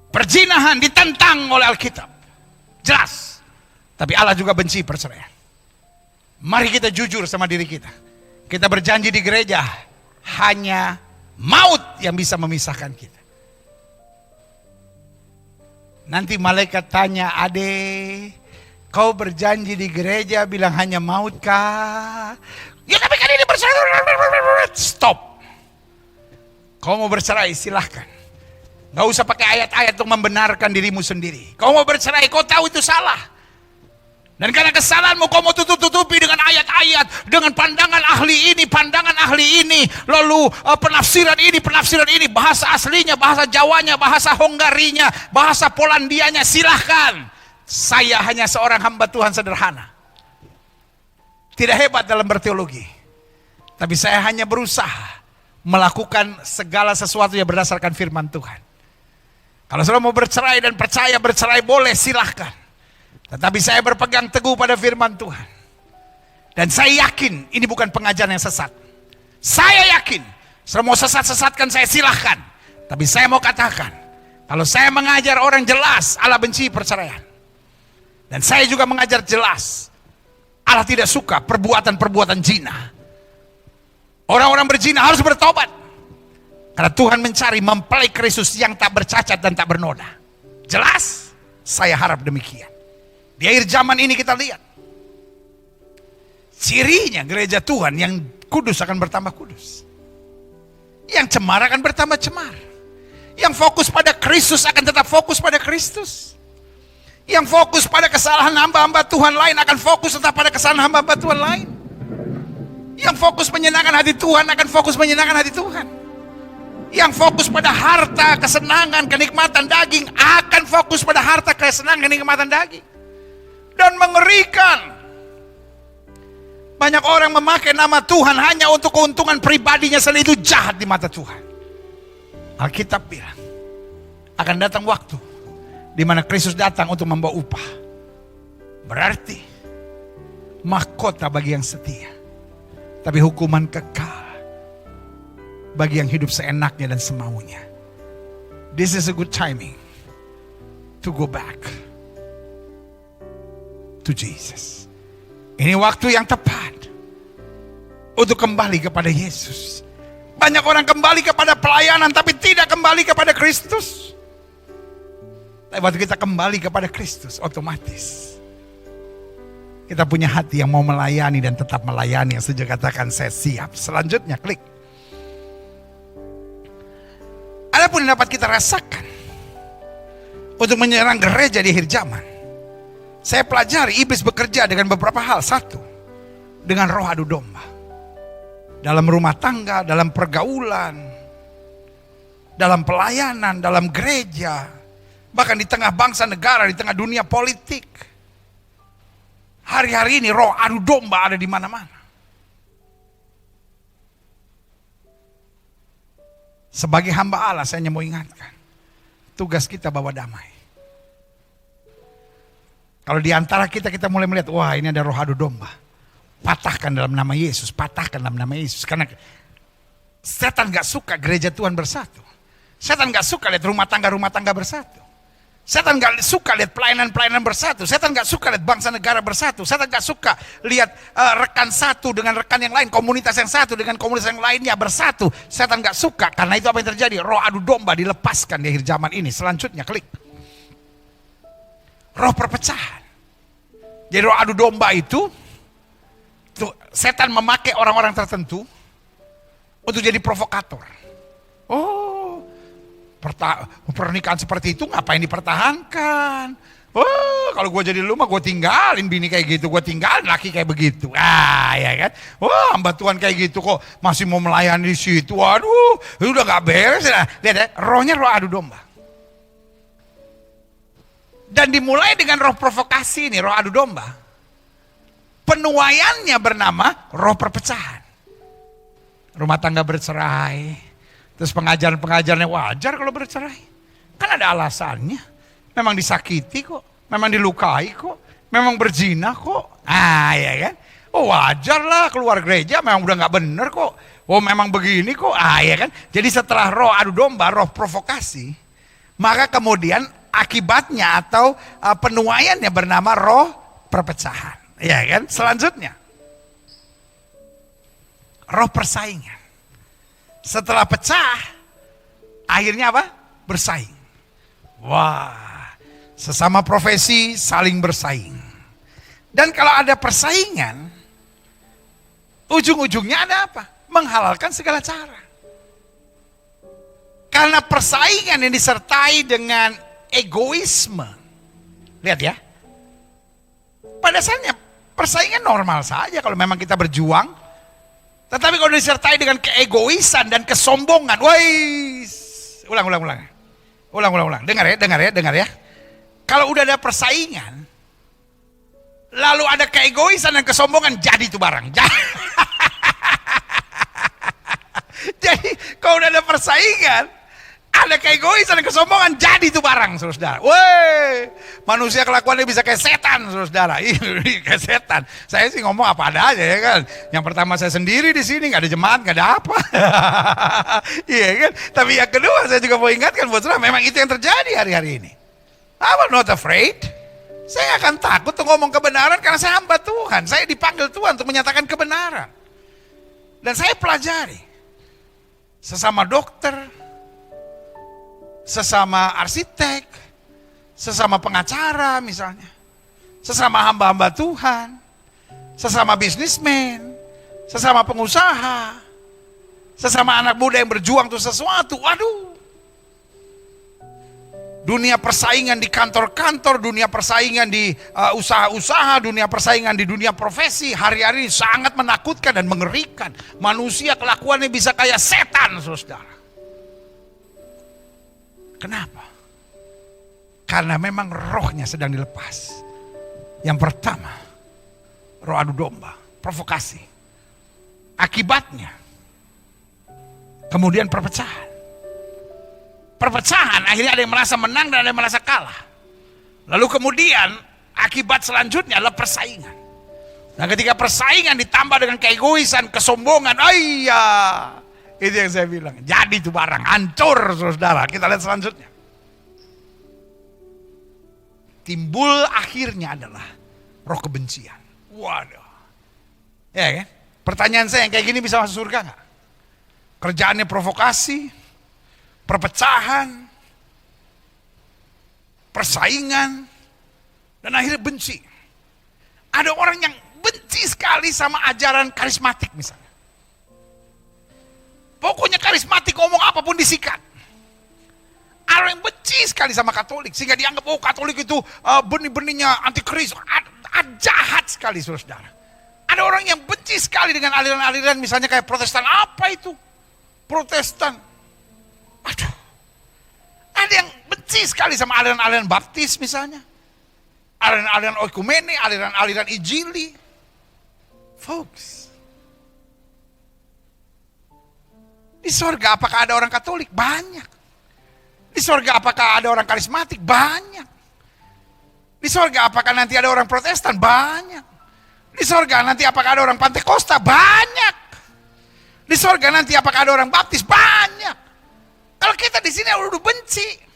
perzinahan ditentang oleh Alkitab, jelas. Tapi Allah juga benci perceraian. Mari kita jujur sama diri kita. Kita berjanji di gereja, hanya maut yang bisa memisahkan kita. Nanti malaikat tanya, Ade, kau berjanji di gereja bilang hanya maut kah? Ya tapi kan ini bercerai. Stop. Kau mau bercerai silahkan. Gak usah pakai ayat-ayat untuk membenarkan dirimu sendiri. Kau mau bercerai, kau tahu itu salah. Dan karena kesalahanmu kau mau tutup-tutupi dengan ayat-ayat, dengan pandangan ahli ini, pandangan ahli ini, lalu penafsiran ini, bahasa aslinya, bahasa Jawanya, bahasa Honggarinya, bahasa Polandianya, silahkan. Saya hanya seorang hamba Tuhan sederhana. Tidak hebat dalam berteologi. Tapi saya hanya berusaha melakukan segala sesuatu yang berdasarkan firman Tuhan. Kalau saudara mau bercerai dan percaya bercerai boleh, silahkan. Tetapi saya berpegang teguh pada firman Tuhan. Dan saya yakin ini bukan pengajaran yang sesat. Saya yakin, saudara mau sesat-sesatkan saya silahkan. Tapi saya mau katakan, kalau saya mengajar orang jelas Allah benci perceraian. Dan saya juga mengajar jelas Allah tidak suka perbuatan-perbuatan zina. Orang-orang berzina harus bertobat. Karena Tuhan mencari mempelai Kristus yang tak bercacat dan tak bernoda. Jelas? Saya harap demikian. Di akhir zaman ini kita lihat. Cirinya gereja Tuhan yang kudus akan bertambah kudus. Yang cemar akan bertambah cemar. Yang fokus pada Kristus akan tetap fokus pada Kristus. Yang fokus pada kesalahan hamba-hamba Tuhan lain akan fokus tetap pada kesalahan hamba-hamba Tuhan lain. Yang fokus menyenangkan hati Tuhan akan fokus menyenangkan hati Tuhan. Yang fokus pada harta, kesenangan, kenikmatan daging akan fokus pada harta, kesenangan, kenikmatan daging. Dan mengerikan, banyak orang memakai nama Tuhan hanya untuk keuntungan pribadinya sendiri. Itu jahat di mata Tuhan. Alkitab bilang akan datang waktu di mana Kristus datang untuk membawa upah. Berarti mahkota bagi yang setia, tapi hukuman kekal bagi yang hidup seenaknya dan semaunya. This is a good timing to go back to Jesus. Ini waktu yang tepat untuk kembali kepada Yesus. Banyak orang kembali kepada pelayanan tapi tidak kembali kepada Kristus. Tapi waktu kita kembali kepada Kristus, otomatis kita punya hati yang mau melayani dan tetap melayani. Yang sejak katakan saya siap. Selanjutnya klik. Adapun yang dapat kita rasakan untuk menyerang gereja di akhir zaman. Saya pelajari iblis bekerja dengan beberapa hal. Satu, dengan roh adu domba. Dalam rumah tangga, dalam pergaulan, dalam pelayanan, dalam gereja. Bahkan di tengah bangsa negara, di tengah dunia politik. Hari-hari ini roh adu domba ada di mana-mana. Sebagai hamba Allah saya hanya mau ingatkan. Tugas kita bawa damai. Kalau di antara kita mulai melihat, wah ini ada roh adu domba. Patahkan dalam nama Yesus, patahkan dalam nama Yesus. Karena setan gak suka gereja Tuhan bersatu. Setan gak suka lihat rumah tangga bersatu. Setan gak suka lihat pelayanan-pelayanan bersatu. Setan gak suka lihat bangsa negara bersatu. Setan gak suka lihat rekan satu dengan rekan yang lain. Komunitas yang satu dengan komunitas yang lainnya bersatu. Setan gak suka. Karena itu apa yang terjadi? Roh adu domba dilepaskan di akhir zaman ini. Selanjutnya klik. Roh perpecahan. Jadi roh adu domba itu setan memakai orang-orang tertentu untuk jadi provokator. Oh, pernikahan seperti itu ngapain dipertahankan? Oh, kalau gue jadi lu mah gue tinggalin bini kayak gitu, gue tinggalin laki kayak begitu. Ya kan? Wah, hamba Tuhan kayak gitu kok masih mau melayani di situ. Waduh, udah gak beres. Lihat ya, rohnya roh adu domba. Dan dimulai dengan roh provokasi ini, roh adu domba. Penuaiannya bernama roh perpecahan. Rumah tangga bercerai. Terus pengajaran-pengajarannya wajar kalau bercerai. Kan ada alasannya. Memang disakiti kok. Memang dilukai kok. Memang berzina kok. Ya kan. Oh wajar lah keluar gereja memang udah gak bener kok. Oh memang begini kok. Ya kan. Jadi setelah roh adu domba, roh provokasi. Maka kemudian akibatnya atau penuaiannya bernama roh perpecahan. Ya kan? Selanjutnya roh persaingan. Setelah pecah akhirnya apa? Bersaing. Wah, Sesama profesi saling bersaing. Dan kalau ada persaingan, ujung-ujungnya ada apa? Menghalalkan segala cara. Karena persaingan yang disertai dengan egoisme. Lihat ya. Pada dasarnya persaingan normal saja kalau memang kita berjuang. Tetapi kalau disertai dengan keegoisan dan kesombongan, ulang. Dengar ya. Kalau udah ada persaingan, lalu ada keegoisan dan kesombongan, jadi itu barang. Jadi kalau udah ada persaingan, ada keegoisan dan kesombongan, jadi itu barang, saudara. Manusia kelakuannya bisa kayak setan, saudara. Kayak setan. Saya sih ngomong apa ada aja ya kan. Yang pertama saya sendiri di sini, nggak ada jemaat, nggak ada apa. Iya kan. Tapi yang kedua saya juga mau ingatkan buat saudara, memang itu yang terjadi hari-hari ini. I'm not afraid. Saya nggak akan takut untuk ngomong kebenaran karena saya hamba Tuhan. Saya dipanggil Tuhan untuk menyatakan kebenaran. Dan saya pelajari. Sesama dokter, sesama arsitek, sesama pengacara misalnya, sesama hamba-hamba Tuhan, sesama bisnismen, sesama pengusaha, sesama anak muda yang berjuang untuk sesuatu. Waduh, dunia persaingan di kantor-kantor, dunia persaingan di usaha-usaha, dunia persaingan di dunia profesi hari-hari ini sangat menakutkan dan mengerikan. Manusia kelakuannya bisa kayak setan, saudara. Kenapa? Karena memang rohnya sedang dilepas. Yang pertama, roh adu domba, provokasi. Akibatnya, kemudian perpecahan. Perpecahan, akhirnya ada yang merasa menang dan ada yang merasa kalah. Lalu kemudian, akibat selanjutnya adalah persaingan. Nah ketika persaingan ditambah dengan keegoisan, kesombongan, itu yang saya bilang, jadi itu barang, hancur saudara. Kita lihat selanjutnya. Timbul akhirnya adalah roh kebencian. Waduh. Ya kan? Pertanyaan saya yang kayak gini bisa masuk surga gak? Kerjaannya provokasi, perpecahan, persaingan, dan akhirnya benci. Ada orang yang benci sekali sama ajaran karismatik misalnya. Pokoknya karismatik ngomong apapun disikat. Ada yang benci sekali sama Katolik sehingga dianggap Katolik itu benih-benihnya antikris, jahat sekali saudara. Ada orang yang benci sekali dengan aliran-aliran misalnya kayak Protestan. Apa itu? Protestan. Aduh. Ada yang benci sekali sama aliran-aliran Baptis misalnya. Aliran-aliran Oikumene, aliran-aliran Injili. Folks. Di sorga apakah ada orang Katolik? Banyak. Di sorga apakah ada orang karismatik? Banyak. Di sorga apakah nanti ada orang Protestan? Banyak. Di sorga nanti apakah ada orang Pantekosta? Banyak. Di sorga nanti apakah ada orang Baptis? Banyak. Kalau kita di sini udah benci.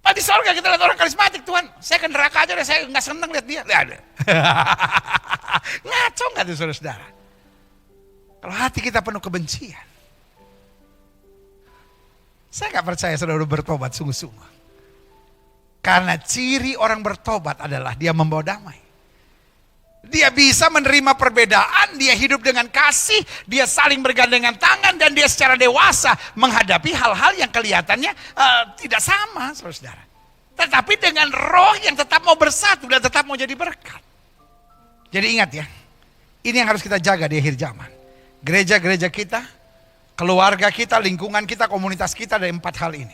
Pak di sorga kita lihat orang karismatik, Tuhan, saya ke neraka aja deh, saya nggak seneng lihat dia. Lihat ada. Ngaco nggak tuh saudara-saudara? Kalau hati kita penuh kebencian, saya nggak percaya saudara udah bertobat sungguh-sungguh. Karena ciri orang bertobat adalah dia membawa damai. Dia bisa menerima perbedaan, dia hidup dengan kasih, dia saling bergandengan tangan, dan dia secara dewasa menghadapi hal-hal yang kelihatannya tidak sama, saudara. Tetapi dengan roh yang tetap mau bersatu dan tetap mau jadi berkat. Jadi ingat ya, ini yang harus kita jaga di akhir zaman. Gereja-gereja kita, keluarga kita, lingkungan kita, komunitas kita, ada 4 hal ini.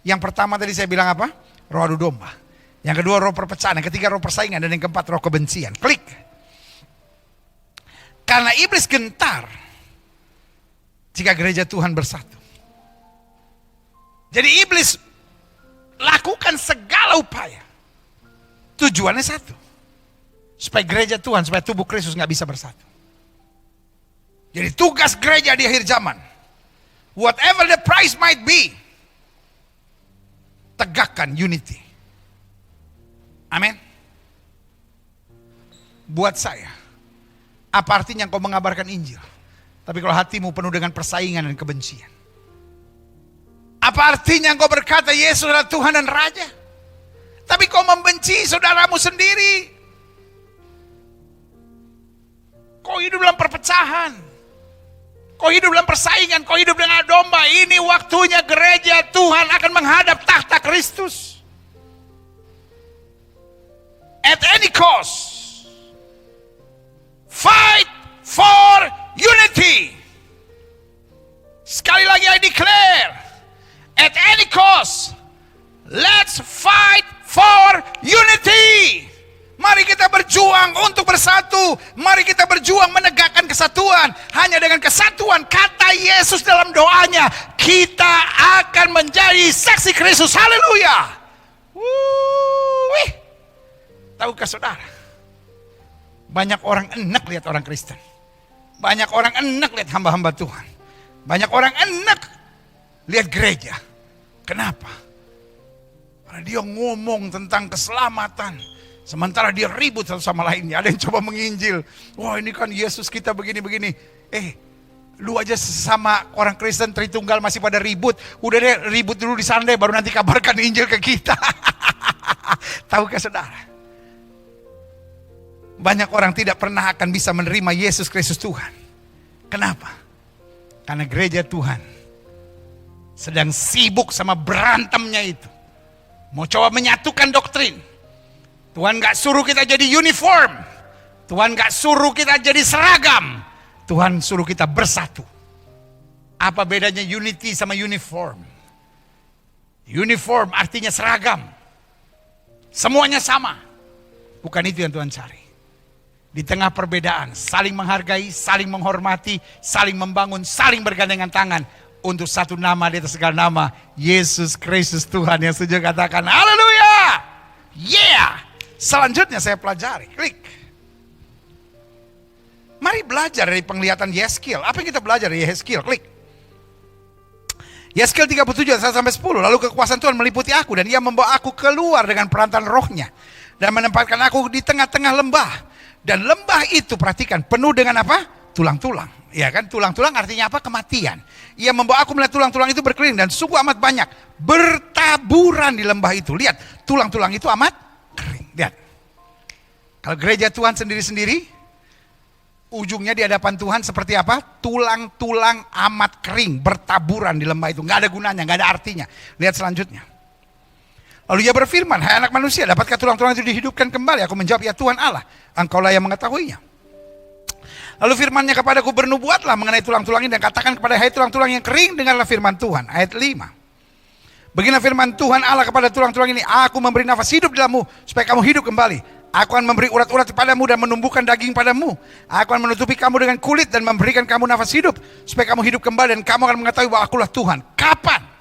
Yang pertama tadi saya bilang apa? Roh adu domba. Yang kedua roh perpecahan, yang ketiga roh persaingan, dan yang keempat roh kebencian. Klik. Karena iblis gentar jika gereja Tuhan bersatu. Jadi iblis lakukan segala upaya. Tujuannya satu. Supaya gereja Tuhan, supaya tubuh Kristus gak bisa bersatu. Jadi tugas gereja di akhir zaman, whatever the price might be, tegakkan unity. Amin. Buat saya, apa artinya engkau mengabarkan Injil, tapi kalau hatimu penuh dengan persaingan dan kebencian? Apa artinya engkau berkata Yesus adalah Tuhan dan Raja? Tapi kau membenci saudaramu sendiri. Kau hidup dalam perpecahan. Kau hidup dalam persaingan. Kau hidup dengan domba. Ini waktunya gereja Tuhan akan menghadap tahta Kristus. At any cost. Fight for unity. Sekali lagi I declare. At any cost. Let's fight for unity. Mari kita berjuang untuk bersatu. Mari kita berjuang menegakkan kesatuan. Hanya dengan kesatuan, kata Yesus dalam doanya, kita akan menjadi saksi Kristus. Haleluya. Tahukah saudara, banyak orang enak lihat orang Kristen. Banyak orang enak lihat hamba-hamba Tuhan. Banyak orang enak lihat gereja. Kenapa? Karena dia ngomong tentang keselamatan, sementara dia ribut satu sama lainnya. Ada yang coba menginjil. Wah, ini kan Yesus kita begini-begini. Lu aja sama orang Kristen Tritunggal masih pada ribut. Udah deh, ribut dulu di sana deh, baru nanti kabarkan Injil ke kita. Tahukah saudara? Banyak orang tidak pernah akan bisa menerima Yesus Kristus Tuhan. Kenapa? Karena gereja Tuhan sedang sibuk sama berantemnya itu. Mau coba menyatukan doktrin. Tuhan gak suruh kita jadi uniform. Tuhan gak suruh kita jadi seragam. Tuhan suruh kita bersatu. Apa bedanya unity sama uniform? Uniform artinya seragam. Semuanya sama. Bukan itu yang Tuhan cari. Di tengah perbedaan, saling menghargai, saling menghormati, saling membangun, saling bergandengan tangan. Untuk satu nama di atas segala nama, Yesus Kristus Tuhan. Yang setuju katakan haleluya. Yeah. Selanjutnya saya pelajari. Klik. Mari belajar dari penglihatan Yeskiel. Apa yang kita belajar dari Yeskiel? Klik. Yeskiel 37 sampai 10. Lalu kekuasaan Tuhan meliputi aku dan ia membawa aku keluar dengan perantaraan rohnya dan menempatkan aku di tengah-tengah lembah. Dan lembah itu, perhatikan, penuh dengan apa? Tulang-tulang. Ya kan, tulang-tulang artinya apa? Kematian. Ia membawa aku melihat tulang-tulang itu berkeliling dan sungguh amat banyak bertaburan di lembah itu. Lihat, tulang-tulang itu amat kering. Lihat. Kalau gereja Tuhan sendiri-sendiri, ujungnya di hadapan Tuhan seperti apa? Tulang-tulang amat kering, bertaburan di lembah itu. Nggak ada gunanya, nggak ada artinya. Lihat selanjutnya. Lalu ia berfirman, hai anak manusia, dapatkah tulang-tulang itu dihidupkan kembali? Aku menjawab, ya Tuhan Allah, engkaulah yang mengetahuinya. Lalu firmannya kepadaku, bernubuatlah mengenai tulang-tulang ini dan katakan kepada hai tulang-tulang yang kering, dengarlah firman Tuhan. Ayat 5. Beginilah firman Tuhan Allah kepada tulang-tulang ini, aku memberi nafas hidup di dalammu supaya kamu hidup kembali. Aku akan memberi urat-urat kepadamu dan menumbuhkan daging padamu. Aku akan menutupi kamu dengan kulit dan memberikan kamu nafas hidup supaya kamu hidup kembali dan kamu akan mengetahui bahwa akulah Tuhan. Kapan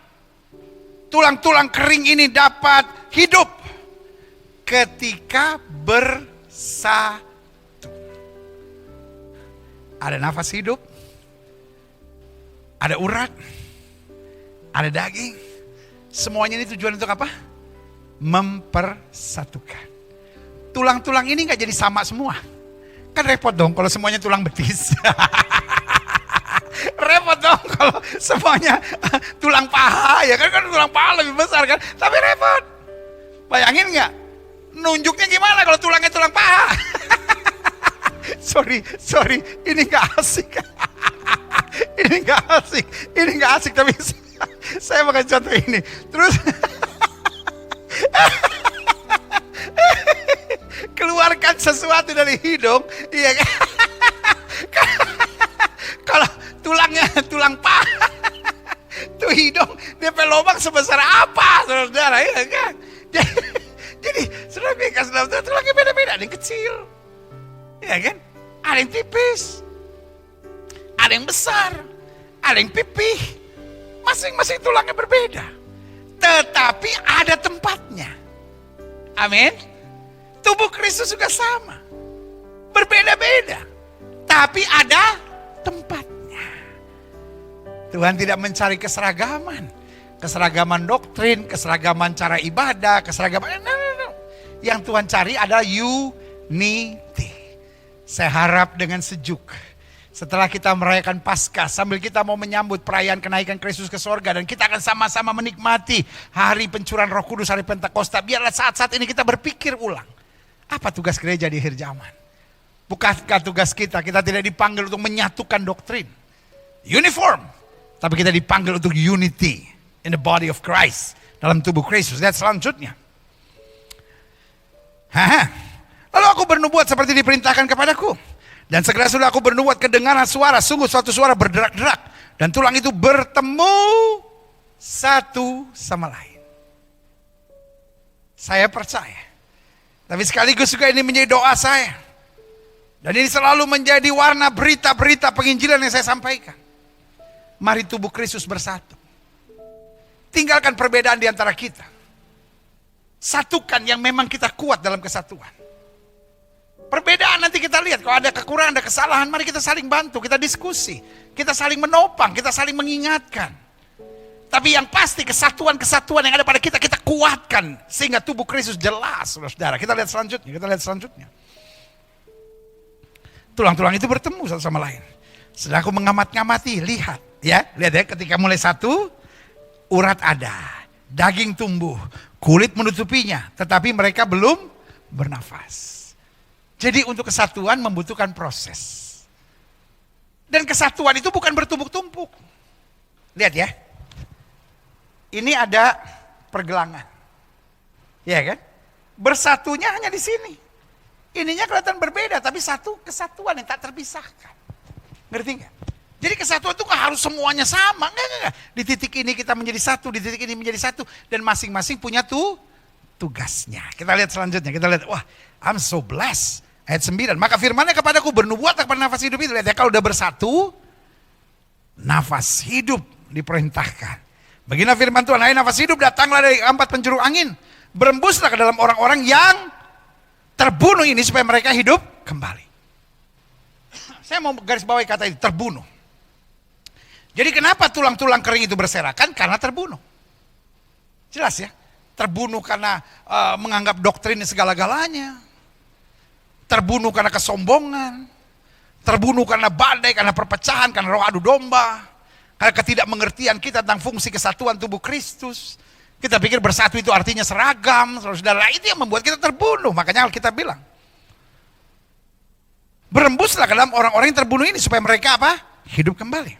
tulang-tulang kering ini dapat hidup? Ketika bersatu. Ada nafas hidup, ada urat, ada daging. Semuanya ini tujuan untuk apa? Mempersatukan. Tulang-tulang ini gak jadi sama semua. Kan repot dong kalau semuanya tulang betis. Repot dong kalau semuanya tulang paha. Ya kan tulang paha lebih besar kan. Tapi repot. Bayangin gak? Nunjuknya gimana kalau tulangnya tulang paha? Sorry, ini gak asik. Ini gak asik, tapi saya bakal contoh ini. Terus keluarkan sesuatu dari hidung, iya kan? Kalau tulangnya tulang paha, tuh hidung dia pelobang sebesar apa, saudara, ya kan? Jadi saudara kasih dalam tulangnya beda-beda, ada yang kecil, ya kan? Ada yang tipis, ada yang besar, ada yang pipih, masing-masing tulangnya berbeda, tetapi ada tempatnya. Amin. Tubuh Kristus juga sama, berbeda-beda, tapi ada tempatnya. Tuhan tidak mencari keseragaman doktrin, keseragaman cara ibadah, keseragaman. No. Yang Tuhan cari adalah unity. Saya harap dengan sejuk Setelah kita merayakan Paskah, sambil kita mau menyambut perayaan kenaikan Kristus ke sorga, dan kita akan sama-sama menikmati hari pencurahan Roh Kudus, hari Pentakosta. Biarlah saat-saat ini kita berpikir ulang, apa tugas gereja di akhir zaman? Bukankah tugas kita tidak dipanggil untuk menyatukan doktrin, uniform, tapi kita dipanggil untuk unity in the body of Christ, dalam tubuh Kristus. Lihat selanjutnya. Lalu aku bernubuat seperti diperintahkan kepadaku. Dan segera sudah aku bernubuat kedengaran suara, sungguh suatu suara berderak-derak. Dan tulang itu bertemu satu sama lain. Saya percaya. Tapi sekaligus juga ini menjadi doa saya. Dan ini selalu menjadi warna berita-berita penginjilan yang saya sampaikan. Mari tubuh Kristus bersatu. Tinggalkan perbedaan di antara kita. Satukan yang memang kita kuat dalam kesatuan. Perbedaan nanti kita lihat, kalau ada kekurangan, ada kesalahan, mari kita saling bantu, kita diskusi, kita saling menopang, kita saling mengingatkan. Tapi yang pasti kesatuan-kesatuan yang ada pada kita, kita kuatkan sehingga tubuh Kristus jelas, saudara. Kita lihat selanjutnya, Tulang-tulang itu bertemu satu sama lain. Sedang aku mengamat-ngamati, lihat ya, ketika mulai satu, urat ada, daging tumbuh, kulit menutupinya, tetapi mereka belum bernafas. Jadi untuk kesatuan membutuhkan proses. Dan kesatuan itu bukan bertumpuk-tumpuk. Lihat ya. Ini ada pergelangan. Ya kan? Bersatunya hanya di sini. Ininya kelihatan berbeda, tapi satu kesatuan yang tak terpisahkan. Ngerti nggak? Jadi kesatuan itu nggak harus semuanya sama. Nggak. Di titik ini kita menjadi satu, di titik ini menjadi satu. Dan masing-masing punya tugasnya. Kita lihat selanjutnya. Kita lihat, wah, I'm so blessed. Ayat 9, maka firman-Nya kepadaku, bernubuat kepada nafas hidup itu. Lihat ya, kalau udah bersatu, nafas hidup diperintahkan. Beginilah firman Tuhan, hai nafas hidup, datanglah dari 4 penjuru angin, berembuslah ke dalam orang-orang yang terbunuh ini supaya mereka hidup kembali. Saya mau garis bawahi kata itu, terbunuh. Jadi kenapa tulang-tulang kering itu berserakan? Karena terbunuh. Jelas ya, terbunuh karena menganggap doktrin segala-galanya. Terbunuh karena kesombongan, terbunuh karena badai, karena perpecahan, karena roh adu domba, karena ketidakmengertian kita tentang fungsi kesatuan tubuh Kristus. Kita pikir bersatu itu artinya seragam, saudara. Itu yang membuat kita terbunuh. Makanya Alkitab bilang, berembuslah ke dalam orang-orang yang terbunuh ini supaya mereka apa? Hidup kembali.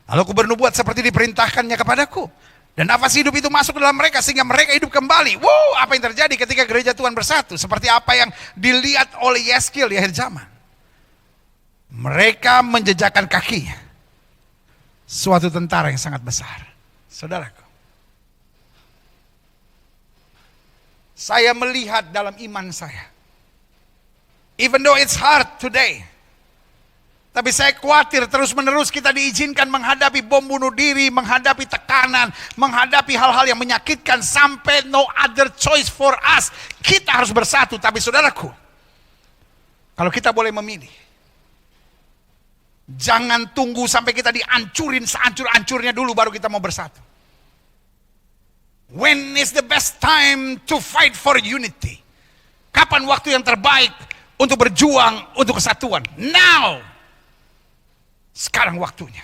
Lalu aku bernubuat seperti diperintahkannya kepadaku. Dan nafas hidup itu masuk ke dalam mereka sehingga mereka hidup kembali. Wow, apa yang terjadi ketika gereja Tuhan bersatu? Seperti apa yang dilihat oleh Yeskiel di akhir zaman. Mereka menjejakkan kakinya. Suatu tentara yang sangat besar. Saudaraku. Saya melihat dalam iman saya. Even though it's hard today. Tapi saya khawatir terus-menerus kita diizinkan menghadapi bom bunuh diri, menghadapi tekanan, menghadapi hal-hal yang menyakitkan sampai no other choice for us. Kita harus bersatu, tapi saudaraku, kalau kita boleh memilih, jangan tunggu sampai kita dihancurin sehancur-hancurnya dulu baru kita mau bersatu. When is the best time to fight for unity? Kapan waktu yang terbaik untuk berjuang untuk kesatuan? Now! Sekarang waktunya.